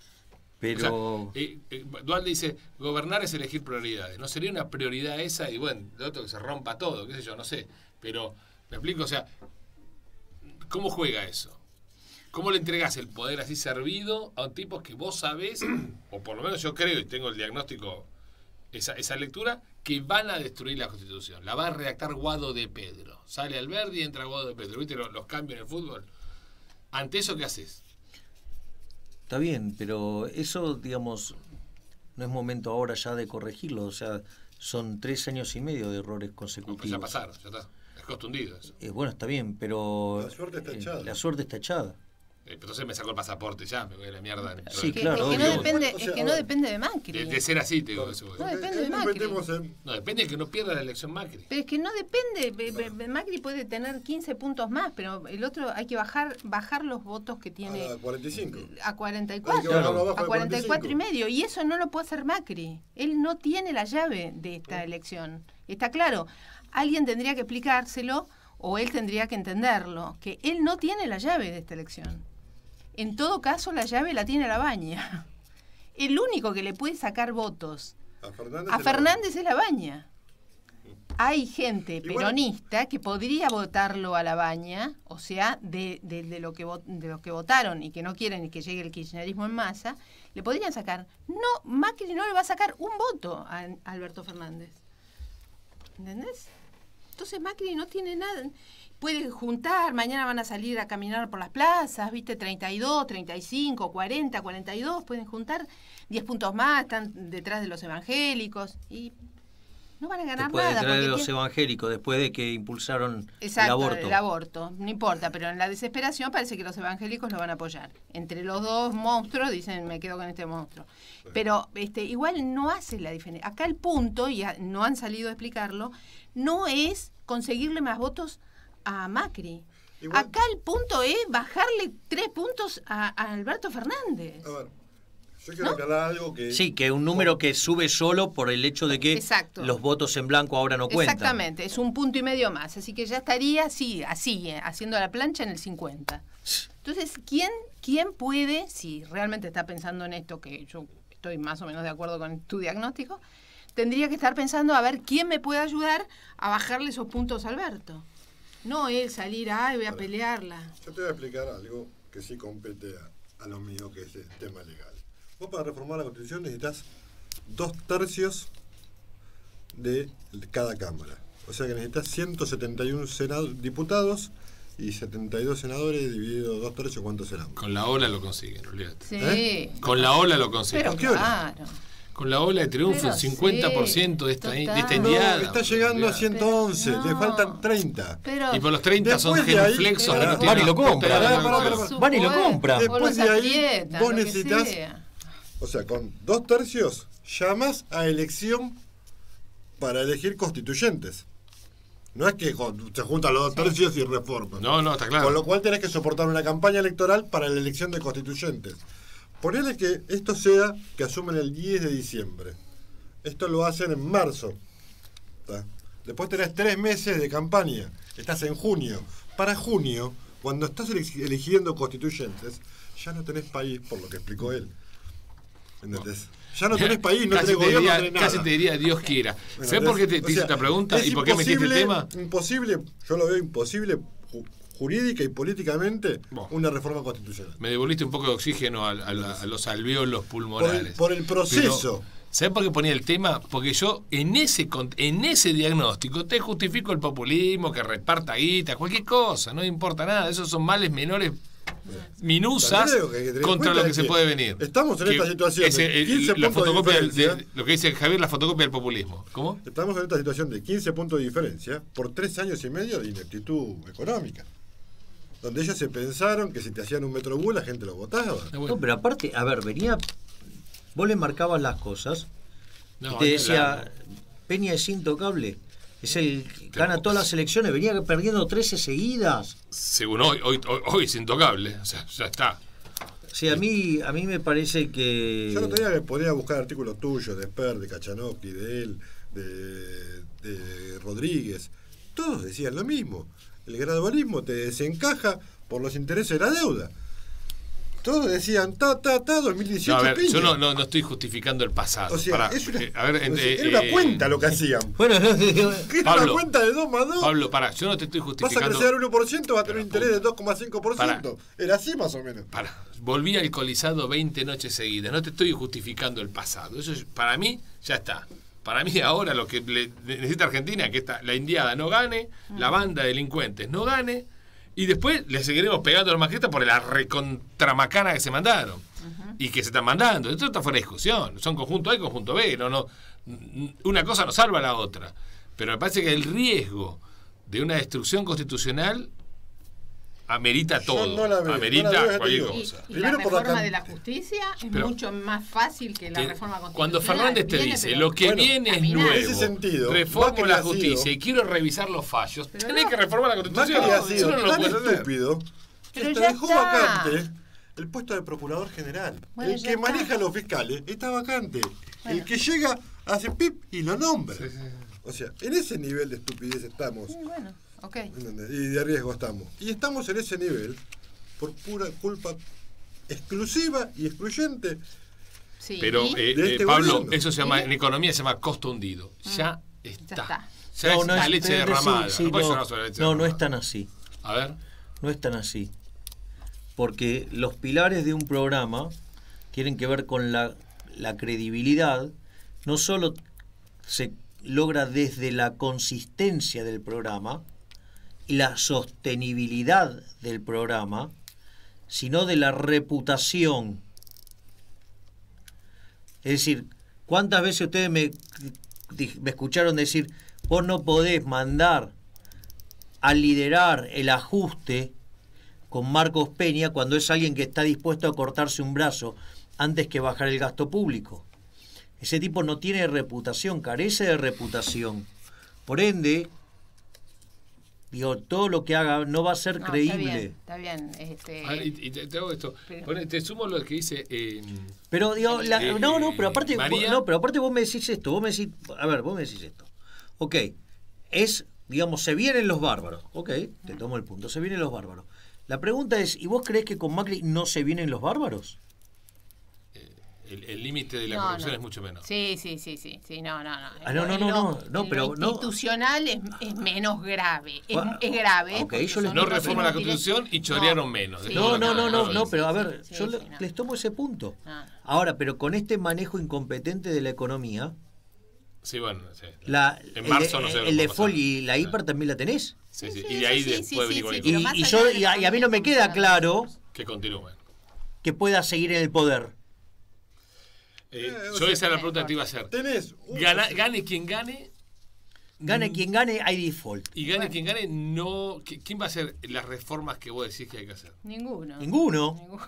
Pero... O sea, Dualde dice, gobernar es elegir prioridades. ¿No sería una prioridad esa? Y bueno, de otro que se rompa todo, qué sé yo, no sé. Pero, ¿me explico? O sea, ¿cómo juega eso? ¿Cómo le entregás el poder así servido a un tipo que vos sabés, o por lo menos yo creo y tengo el diagnóstico, esa lectura, que van a destruir la Constitución? La va a redactar Guado de Pedro. Sale Alberdi y entra Guado de Pedro. ¿Viste los cambios en el fútbol? Ante eso, ¿qué haces? Está bien, pero eso, digamos, no es momento ahora ya de corregirlo. O sea, son 3 años y medio de errores consecutivos. Pues ya pasaron, ya está. Es costundido eso. Bueno, está bien, pero la suerte está echada. La suerte está echada. Entonces me sacó el pasaporte ya, me voy a la mierda. Sí, claro. Es que no depende de Macri. De ser así, te digo eso. No depende de Macri. No, depende de que no pierda la elección Macri. Pero es que no depende. Macri puede tener 15 puntos más, pero el otro hay que bajar los votos que tiene. A 45. A 44. A 44 y medio. Y eso no lo puede hacer Macri. Él no tiene la llave de esta elección. Está claro. Alguien tendría que explicárselo o él tendría que entenderlo. Que él no tiene la llave de esta elección. En todo caso, la llave la tiene Labaña. El único que le puede sacar votos a Fernández es Labaña. Hay gente peronista que podría votarlo a Labaña, o sea, de los que votaron y que no quieren que llegue el kirchnerismo en masa, le podrían sacar. No, Macri no le va a sacar un voto a Alberto Fernández. ¿Entendés? Entonces Macri no tiene nada. Puede juntar, mañana van a salir a caminar por las plazas, ¿viste? 32, 35, 40, 42, pueden juntar 10 puntos más, están detrás de los evangélicos y no van a ganar nada. Detrás de los evangélicos, después de que impulsaron el aborto. No importa, pero en la desesperación parece que los evangélicos lo van a apoyar. Entre los dos monstruos dicen, me quedo con este monstruo. Pero igual no hace la diferencia. Acá el punto, y no han salido a explicarlo, no es conseguirle más votos a Macri. Igual, acá el punto es bajarle 3 puntos a Alberto Fernández. A ver, yo quiero aclarar algo que... Sí, que un número que sube solo por el hecho de que los votos en blanco ahora no cuentan. Exactamente, es 1,5 puntos más. Así que ya estaría así, haciendo la plancha en el 50. Entonces, ¿quién puede, si realmente está pensando en esto, que yo estoy más o menos de acuerdo con tu diagnóstico, tendría que estar pensando a ver quién me puede ayudar a bajarle esos puntos a Alberto? No él salir, voy a pelearla. Yo te voy a explicar algo que sí compete a lo mío, que es el tema legal. Vos para reformar la Constitución necesitas 2/3 de cada Cámara. O sea que necesitas 171 diputados y 72 senadores dividido 2/3, ¿cuántos serán? Con la ola lo consiguen, olvídate. Sí. Con la ola lo consiguen. Pero claro. Con la ola de triunfo, el 50% de esta indiada. No, está llegando a 111, le faltan 30. Y por los 30 son genuflexos. Van y lo compran. Van y lo compran. Después de ahí, vos necesitas, o sea, con 2/3 llamas a elección para elegir constituyentes. No es que se juntan los 2/3 y reforman. No, está claro. Con lo cual tenés que soportar una campaña electoral para la elección de constituyentes. Ponele que esto sea que asumen el 10 de diciembre. Esto lo hacen en marzo. ¿Tá? Después tenés 3 meses de campaña. Estás en junio. Para junio, cuando estás eligiendo constituyentes, ya no tenés país, por lo que explicó él. ¿Entendés? Ya no tenés país, no tenés gobierno, no tenés nada. Casi te diría Dios quiera. ¿Sabés por qué te hice esta pregunta y por qué metiste el tema? Imposible, yo lo veo imposible jurídica y políticamente una reforma constitucional. Me devolviste un poco de oxígeno a los alvéolos pulmonares. Por el proceso. ¿Sabés por qué ponía el tema? Porque yo en ese diagnóstico te justifico el populismo, que reparta guita, cualquier cosa, no importa nada. Esos son males menores minusas contra lo que se puede venir. Estamos en esta situación de 15 la puntos fotocopia de diferencia. lo que dice Javier, la fotocopia del populismo. ¿Cómo? Estamos en esta situación de 15 puntos de diferencia por 3 años y medio de ineptitud económica. Donde ellos se pensaron que si te hacían un metrobús la gente lo votaba. No, pero aparte, a ver, vos le marcabas las cosas y te decía, Peña es intocable, gana todas las elecciones, venía perdiendo 13 seguidas. Según hoy es intocable, o sea, ya está. Sí, a mí me parece que... Yo no tenía que podía buscar artículos tuyos, de Esper, de Kachanowski, de él, de Rodríguez. Todos decían lo mismo. El gradualismo te desencaja por los intereses de la deuda. Todos decían, 2018. No, a ver, yo no estoy justificando el pasado. O sea, era una cuenta lo que hacían. Bueno, Pablo, una cuenta de 2 más 2. Pablo, yo no te estoy justificando. Vas a crecer 1%, vas a tener un interés de 2,5%. Era así más o menos. Volví alcoholizado 20 noches seguidas. No te estoy justificando el pasado. Eso para mí ya está. Para mí ahora lo que necesita Argentina es que la indiada no gane, la banda de delincuentes no gane, Y después le seguiremos pegando a los macristas por la recontramacana que se mandaron. Y que se están mandando. Esto está fuera de discusión. Son conjunto A y conjunto B. No, una cosa no salva a la otra. Pero me parece que el riesgo de una destrucción constitucional amerita todo. No la veo, amerita cualquier cosa. Y la reforma de la justicia es mucho más fácil que la reforma constitucional. Cuando Fernández te dice lo que viene es nuevo, en ese sentido, reformo la justicia y quiero revisar los fallos, tenés que reformar la constitución. Macri ha sido Eso no lo tan puedes hacer. estúpido que Pero te ya dejó está. vacante el puesto de procurador general. Bueno, El ya que está. maneja a los fiscales está vacante. Bueno. El que llega, hace pip y lo nombra. O sea, en ese nivel de estupidez estamos. Sí, bueno, ok. ¿Entendés? Y de riesgo estamos. Y estamos en ese nivel por pura culpa exclusiva y excluyente. Sí. Pero, de este Pablo, gobierno. eso se llama, en economía se llama costo hundido. Ya está. está. Ya es la leche derramada. sí, no puedes no, llorar sobre la leche no derramada. es tan así. A ver. No es tan así. Porque los pilares de un programa tienen que ver con la credibilidad. No solo se logra desde la consistencia del programa y la sostenibilidad del programa, sino de la reputación. Es decir, ¿cuántas veces ustedes me escucharon decir, vos no podés mandar a liderar el ajuste con Marcos Peña cuando es alguien que está dispuesto a cortarse un brazo antes que bajar el gasto público? Ese tipo no tiene reputación, carece de reputación. Por ende, digo, todo lo que haga no va a ser creíble. Está bien. Y te hago esto. Te sumo lo que dice. Pero digo, pero aparte, María. pero aparte vos me decís esto, vos me decís esto. Ok, digamos, se vienen los bárbaros. Ok, te tomo el punto, se vienen los bárbaros. La pregunta es, ¿y vos creés que con Macri no se vienen los bárbaros? El límite de la corrupción es mucho menos. Sí, no. Pero lo institucional es menos grave. Es grave. Okay, yo no reforma la Constitución y chorearon menos. Sí, No, pero a ver, sí, yo sí, les tomo ese punto. No. Ahora, pero con este manejo incompetente de la economía, Sí, bueno, sí. en marzo no sé el default y la hiper también la tenés. Sí. Sí, Y de ahí sí, después venir con sí, el pero más Y allá de la a mí no me queda claro que continúen. que pueda seguir en el poder. Yo esa es la pregunta que te iba a hacer. Tenés Gane quien gane. Gane quien gane, hay default. Y gane quien gane, no. ¿Quién va a hacer las reformas que vos decís que hay que hacer? Ninguno. Ninguno.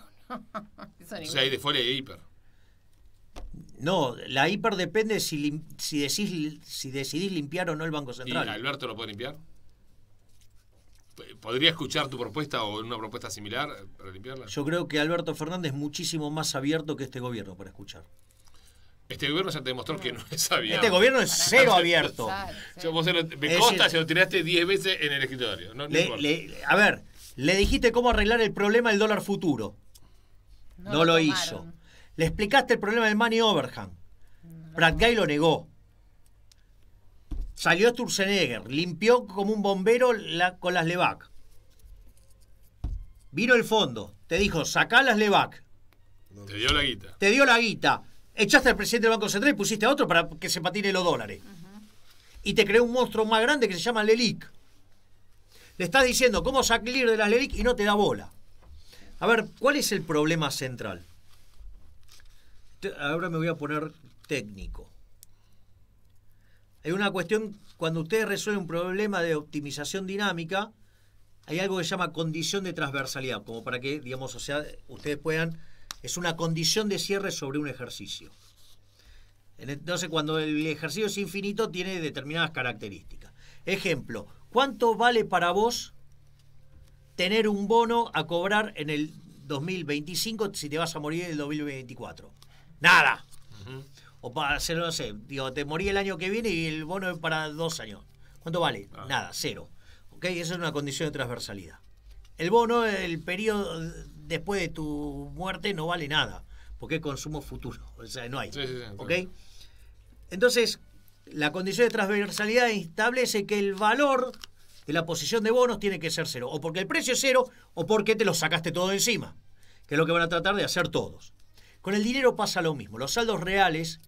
Eso O ninguno. sea, hay default y hay hiper. No, la hiper depende si decidís limpiar o no el Banco ¿Y Central. Alberto lo puede limpiar? ¿Podría escuchar tu propuesta o una propuesta similar para limpiarla? Yo creo que Alberto Fernández es muchísimo más abierto que este gobierno para escuchar. Este gobierno ya te demostró que no es abierto. Este gobierno es cero abierto. Vos me Es consta decir, si lo tiraste 10 veces en el escritorio. No importa. A ver, le dijiste cómo arreglar el problema del dólar futuro. No lo tomaron. hizo. Le explicaste el problema del money overhang. Bradgay lo negó. Salió Sturzenegger, limpió como un bombero con las LEVAC. Vino el fondo, te dijo, sacá las LEVAC. Te dio la guita. Te dio la guita. Echaste al presidente del Banco Central y pusiste a otro para que se patine los dólares. Y te creó un monstruo más grande que se llama LELIC. Le estás diciendo cómo salir de las LELIC y no te da bola. A ver, ¿cuál es el problema central? Ahora me voy a poner técnico. Hay una cuestión, cuando ustedes resuelven un problema de optimización dinámica, hay algo que se llama condición de transversalidad, como para que, digamos, o sea, ustedes puedan, es una condición de cierre sobre un ejercicio. Entonces, cuando el ejercicio es infinito, tiene determinadas características. Ejemplo, ¿cuánto vale para vos tener un bono a cobrar en el 2025 si te vas a morir en el 2024? Nada. O para hacerlo, no sé, digo, te morí el año que viene y el bono es para 2 años. ¿Cuánto vale? Nada, cero. ¿Ok? Esa es una condición de transversalidad. El bono, el periodo después de tu muerte no vale nada, porque es consumo futuro. O sea, no hay. Sí, ¿Ok? Entonces, la condición de transversalidad establece que el valor de la posición de bonos tiene que ser cero. O porque el precio es cero, o porque te lo sacaste todo encima. Que es lo que van a tratar de hacer todos. Con el dinero pasa lo mismo. Los saldos reales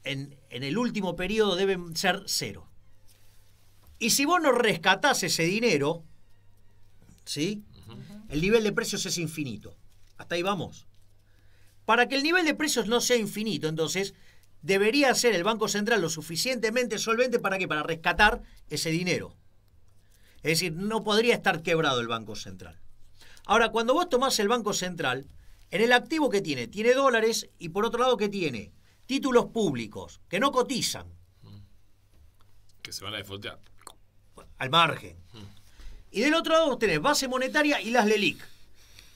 en el último periodo deben ser cero. Y si vos no rescatás ese dinero, ¿sí? El nivel de precios es infinito. Hasta ahí vamos. Para que el nivel de precios no sea infinito, entonces, debería ser el Banco Central lo suficientemente solvente para que para rescatar ese dinero. Es decir, no podría estar quebrado el Banco Central. Ahora, cuando vos tomás el Banco Central, en el activo que tiene dólares y por otro lado, ¿qué tiene? Títulos públicos que no cotizan. Que se van a defaultear. Al margen. Y del otro lado vos tenés base monetaria y las LELIQ,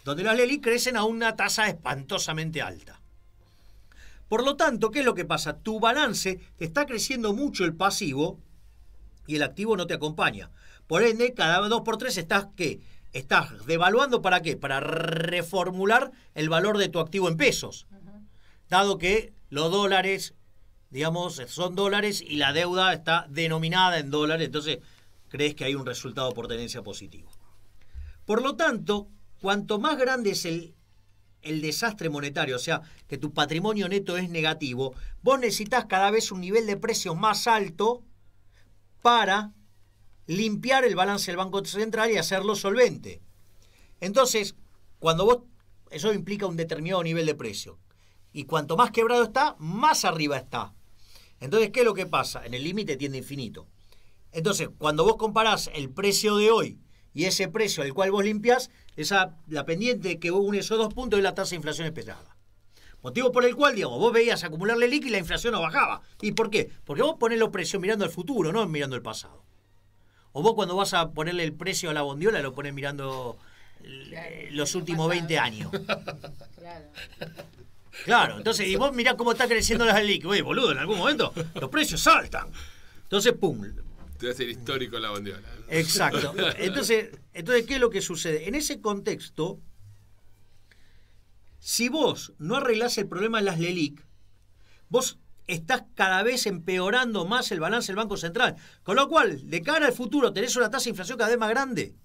donde las LELIQ crecen a una tasa espantosamente alta. Por lo tanto, ¿qué es lo que pasa? Tu balance te está creciendo mucho el pasivo y el activo no te acompaña. Por ende, cada 2x3 estás, ¿qué? Estás devaluando, ¿para qué? Para reformular el valor de tu activo en pesos. Dado que los dólares, digamos, son dólares y la deuda está denominada en dólares, entonces crees que hay un resultado por tenencia positivo. Por lo tanto, cuanto más grande es el desastre monetario, o sea, que tu patrimonio neto es negativo, vos necesitas cada vez un nivel de precios más alto para limpiar el balance del Banco Central y hacerlo solvente. Entonces, eso implica un determinado nivel de precio. Y cuanto más quebrado está, más arriba está. Entonces, ¿qué es lo que pasa? En el límite tiende a infinito. Entonces, cuando vos comparás el precio de hoy y ese precio al cual vos limpiás, la pendiente que une esos dos puntos es la tasa de inflación esperada. Motivo por el cual, digamos, vos veías acumular LELIQ y la inflación no bajaba. ¿Y por qué? Porque vos ponés los precios mirando el futuro, no mirando el pasado. O vos cuando vas a ponerle el precio a la bondiola lo pones mirando los últimos 20 años. Claro, entonces, y vos mirás cómo está creciendo las LELIQ. Oye, boludo, en algún momento los precios saltan. Entonces, pum. Te hace el histórico la bondiola. Exacto. Entonces, ¿qué es lo que sucede? En ese contexto, si vos no arreglás el problema de las LELIQ, vos estás cada vez empeorando más el balance del Banco Central. Con lo cual, de cara al futuro, tenés una tasa de inflación cada vez más grande.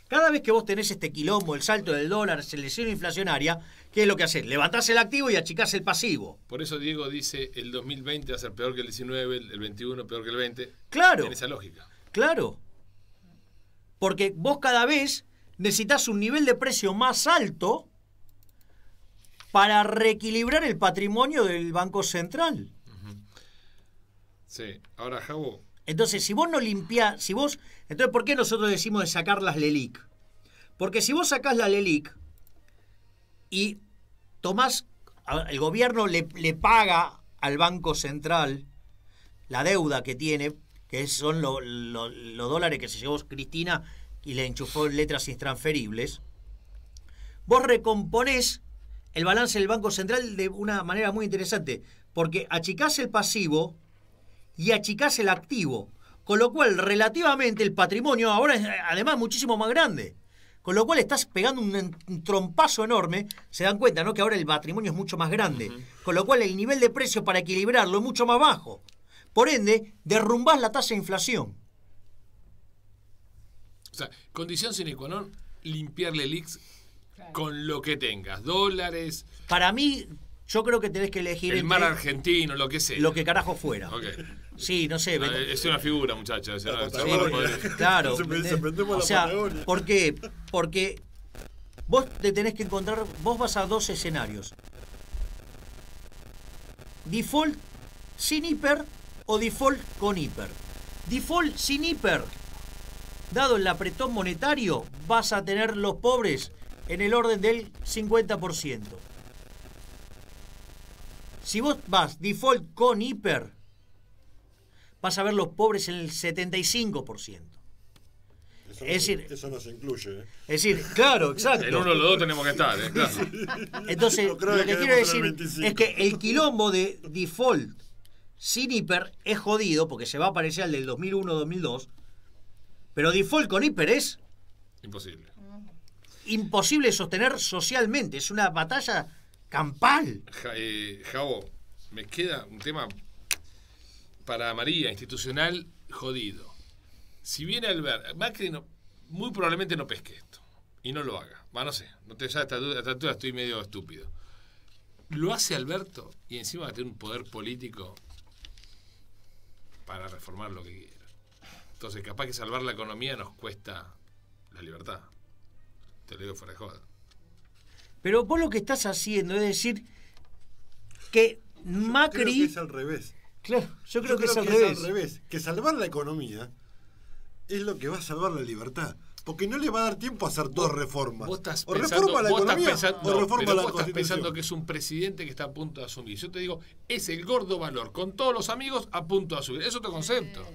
Cada vez que vos tenés este quilombo, el salto del dólar, selección inflacionaria, ¿qué es lo que haces? Levantás el activo y achicás el pasivo. Por eso Diego dice el 2020 va a ser peor que el 19, el 21 peor que el 20. Claro. En esa lógica. Claro. Porque vos cada vez necesitas un nivel de precio más alto para reequilibrar el patrimonio del Banco Central. Sí. Ahora, Javo. Entonces, si vos no limpiás, entonces, ¿por qué nosotros decimos de sacar las LELIQ? Porque si vos sacás la LELIQ y tomás, el gobierno le paga al Banco Central la deuda que tiene, que son los dólares que se llevó Cristina y le enchufó en letras intransferibles, vos recomponés el balance del Banco Central de una manera muy interesante, porque achicás el pasivo y achicás el activo, con lo cual relativamente el patrimonio ahora es además muchísimo más grande, con lo cual estás pegando un trompazo enorme. Se dan cuenta, ¿no?, que ahora el patrimonio es mucho más grande, con lo cual el nivel de precio para equilibrarlo es mucho más bajo. Por ende, derrumbás la tasa de inflación. O sea, condición sine qua non, limpiar LELIQ con lo que tengas, dólares. Para mí, yo creo que tenés que elegir el mar argentino, lo que sea. Lo que carajo fuera. Okay. Sí, no sé. Es una figura, muchachos. Claro. O sea, ¿por qué? Porque vos te tenés que encontrar, vos vas a dos escenarios. Default sin hiper o default con hiper. Default sin hiper. Dado el apretón monetario, vas a tener los pobres en el orden del 50%. Si vos vas default con hiper, vas a ver los pobres en el 75%. Eso no se incluye. Es decir, claro, exacto. En uno de los dos tenemos que estar, claro. Entonces, lo que quiero decir es que el quilombo de default sin hiper es jodido, porque se va a parecer al del 2001-2002, pero default con hiper es imposible sostener socialmente. Es una batalla campal. Javo, me queda un tema para María, institucional, jodido. Si viene Alberto, Macri muy probablemente no pesque esto y no lo haga. No sé, ya a esta altura estoy medio estúpido. Lo hace Alberto y encima va a tener un poder político para reformar lo que quiera. Entonces, capaz que salvar la economía nos cuesta la libertad. Te lo digo fuera de joda. Pero vos lo que estás haciendo es decir que Macri... Creo que es al revés. Claro, yo creo que es al revés. Que salvar la economía es lo que va a salvar la libertad. Porque no le va a dar tiempo a hacer dos reformas. Vos estás o pensando, reforma la economía o reforma la vos estás Constitución. pensando que es un presidente que está a punto de asumir. Yo te digo, es el gordo valor, con todos los amigos a punto de asumir. Es otro concepto.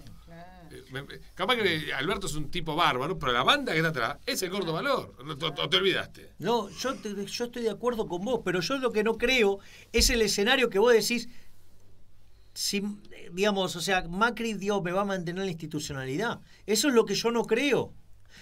Capaz que Alberto es un tipo bárbaro, pero la banda que está atrás es el gordo valor. ¿O te olvidaste? No, yo estoy de acuerdo con vos, pero yo lo que no creo es el escenario que vos decís, si, digamos, o sea, Macri, Dios, me va a mantener la institucionalidad. Eso es lo que yo no creo.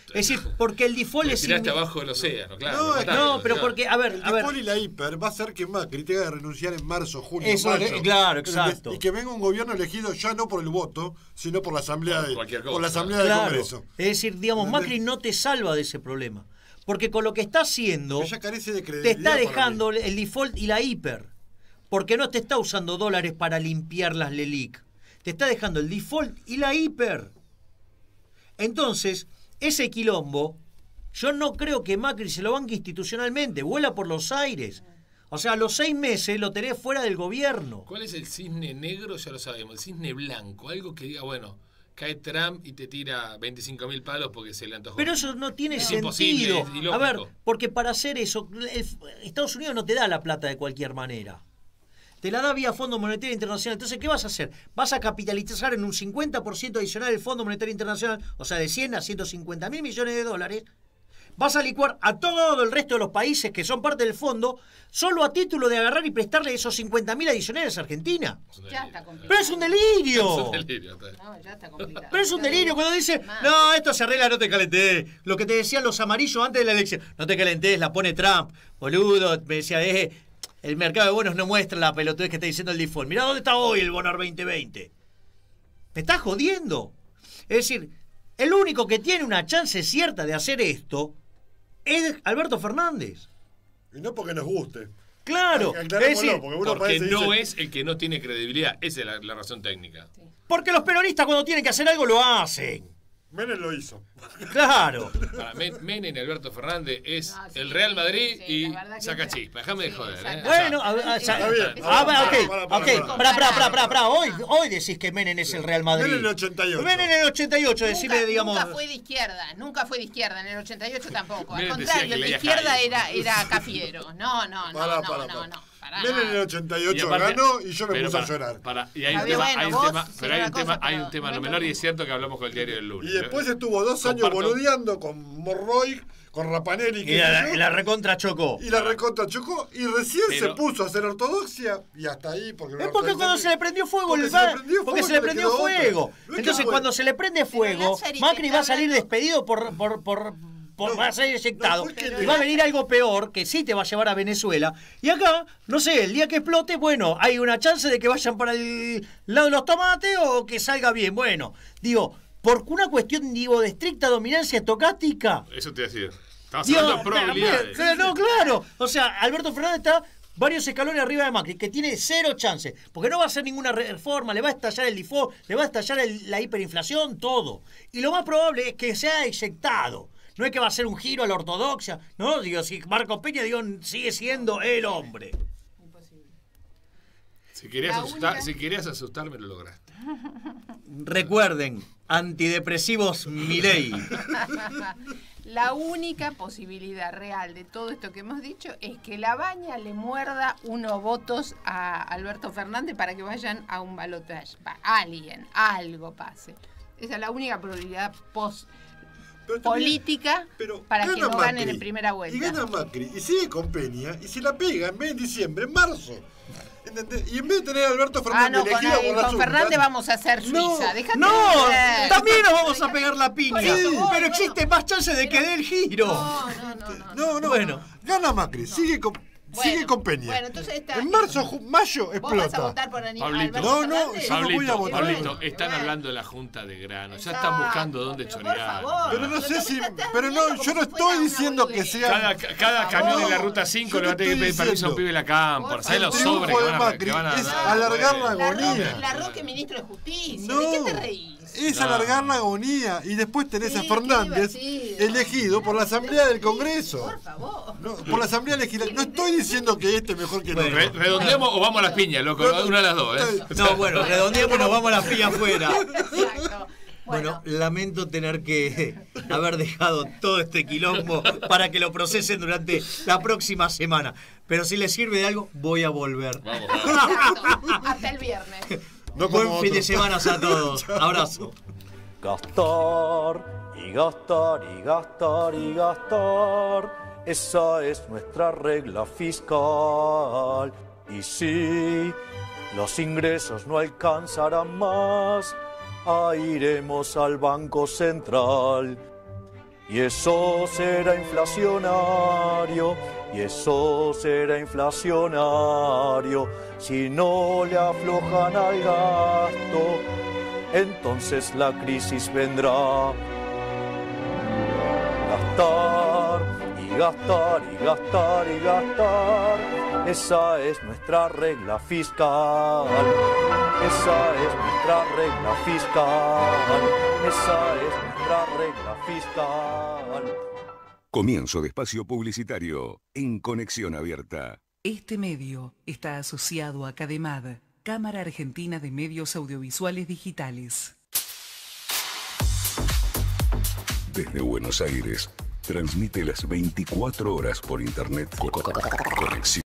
Es decir, porque el default es... tiraste abajo del océano, claro. No, pero porque, a ver... El default y la hiper va a hacer que Macri tenga que renunciar en marzo, junio, eso, mayo. Claro, exacto. Y que venga un gobierno elegido ya no por el voto, sino por la Asamblea de Congreso. Es decir, digamos, Macri no te salva de ese problema. Porque con lo que está haciendo, ella carece de te credibilidad está dejando el default y la hiper. Porque no te está usando dólares para limpiar las LELIC. Te está dejando el default y la hiper. Entonces, ese quilombo, yo no creo que Macri se lo banque institucionalmente. Vuela por los aires. O sea, a los 6 meses lo tenés fuera del gobierno. ¿Cuál es el cisne negro? Ya lo sabemos. El cisne blanco. Algo que diga, bueno, cae Trump y te tira 25.000 palos porque se le antojó. Pero eso no tiene sentido. Imposible, a ver, porque para hacer eso, Estados Unidos no te da la plata de cualquier manera. Te la da vía Fondo Monetario Internacional. Entonces, ¿qué vas a hacer? Vas a capitalizar en un 50% adicional el Fondo Monetario Internacional, o sea, de 100 a 150.000 millones de dólares. Vas a licuar a todo el resto de los países que son parte del fondo, solo a título de agarrar y prestarle esos 50.000 adicionales a Argentina. Ya está complicado. Pero es un delirio. Es un delirio. No, ya está complicado. Pero es un delirio cuando dice, no, esto se arregla, no te calentés. Lo que te decían los amarillos antes de la elección, no te calentés, la pone Trump, boludo. Me decía, el mercado de bonos no muestra la pelotudez que está diciendo el default. Mirá dónde está hoy el bono 2020. Me estás jodiendo. Es decir, el único que tiene una chance cierta de hacer esto es Alberto Fernández. Y no porque nos guste. Claro. Es decir, porque no es el que no tiene credibilidad. Esa es la razón técnica. Sí. Porque los peronistas cuando tienen que hacer algo lo hacen. Menem lo hizo. Claro. Para Menem y Alberto Fernández es el Real Madrid y saca chispa. Déjame de joder. Bueno, Está bien. Pará. Hoy decís que Menem es el Real Madrid. Menem en el 88. Menem en el 88, decime, digamos. Nunca fue de izquierda, en el 88 tampoco. Al Menem contrario, el de decía que izquierda leía era Cafiero. No. Menem en el 88 ganó y yo me puse a llorar. Y hay un tema no menor y es cierto que hablamos con el diario del lunes. Y después estuvo 2 años boludeando con Morroy, con Rapanelli. Y la recontra chocó. Y la recontra chocó y recién se puso a hacer ortodoxia y hasta ahí. Porque cuando se le prendió fuego porque se le prendió fuego. Entonces cuando se le prende fuego, Macri va a salir despedido va a ser eyectado y va a venir algo peor que sí te va a llevar a Venezuela. Y acá, no sé, el día que explote, bueno, hay una chance de que vayan para el lado de los tomates o que salga bien. Bueno, digo, por una cuestión, de estricta dominancia estocástica. Eso te decía. Estamos hablando de probabilidades. No, claro. O sea, Alberto Fernández está varios escalones arriba de Macri, que tiene 0 chances, porque no va a hacer ninguna reforma, le va a estallar el default, le va a estallar la hiperinflación, todo. Y lo más probable es que sea eyectado. No es que va a ser un giro a la ortodoxia. No, si Marcos Peña, sigue siendo el hombre. Imposible. Si querías asustarme, lo lograste. Recuerden, antidepresivos Milei. La única posibilidad real de todo esto que hemos dicho es que la baña le muerda unos votos a Alberto Fernández para que vayan a un balotaje. Algo pase. Esa es la única probabilidad política para que no ganen en primera vuelta. Y gana Macri, y sigue con Peña, y se la pega en vez de diciembre, en marzo. ¿Entendés? Y en vez de tener a Alberto Fernández elegido por la con Fernández vamos a hacer Suiza. También nos vamos a pegar la piña. Pero existe más chance de que dé el giro. No. Bueno, gana Macri, sigue con Peña. Bueno, entonces en marzo, mayo explota. ¿Vos vas a votar por Alberto Fernández? Yo no voy a votar. Pablito, están hablando de la Junta de Grano. Ya están buscando dónde chorear. Pero no sé si... yo no estoy diciendo que sea... Cada camión en la Ruta 5 le va a tener que pedir permiso a un pibe de la cámpora. ¿Sabes los sobres que van a dar? Es alargar la agonía. La Roque, ministro de Justicia. ¿De qué te reís? es alargar la agonía. Y después tenés a Fernández elegido por la Asamblea del Congreso. Por favor. No, por la Asamblea Legislativa. No estoy diciendo que este es mejor que el otro. ¿Redondeamos o vamos a las piñas, loco? Una de las dos, ¿eh? No, bueno, redondeamos, nos vamos a las piñas afuera. Exacto. Bueno, lamento tener que haber dejado todo este quilombo para que lo procesen durante la próxima semana. Pero si les sirve de algo, voy a volver. Vamos. Hasta el viernes. No como Buen fin de semana a todos. Abrazo. Gastar y gastar y gastar y gastar, esa es nuestra regla fiscal. Y si los ingresos no alcanzarán más, iremos al Banco Central. Y eso será inflacionario, y eso será inflacionario. Si no le aflojan al gasto, entonces la crisis vendrá. Gastar y gastar y gastar y gastar, esa es nuestra regla fiscal. Esa es nuestra regla fiscal. Esa es nuestra regla fiscal. Comienzo de espacio publicitario en Conexión Abierta. Este medio está asociado a CADEMAD, Cámara Argentina de Medios Audiovisuales Digitales. Desde Buenos Aires, transmite las 24 horas por internet. Conexión.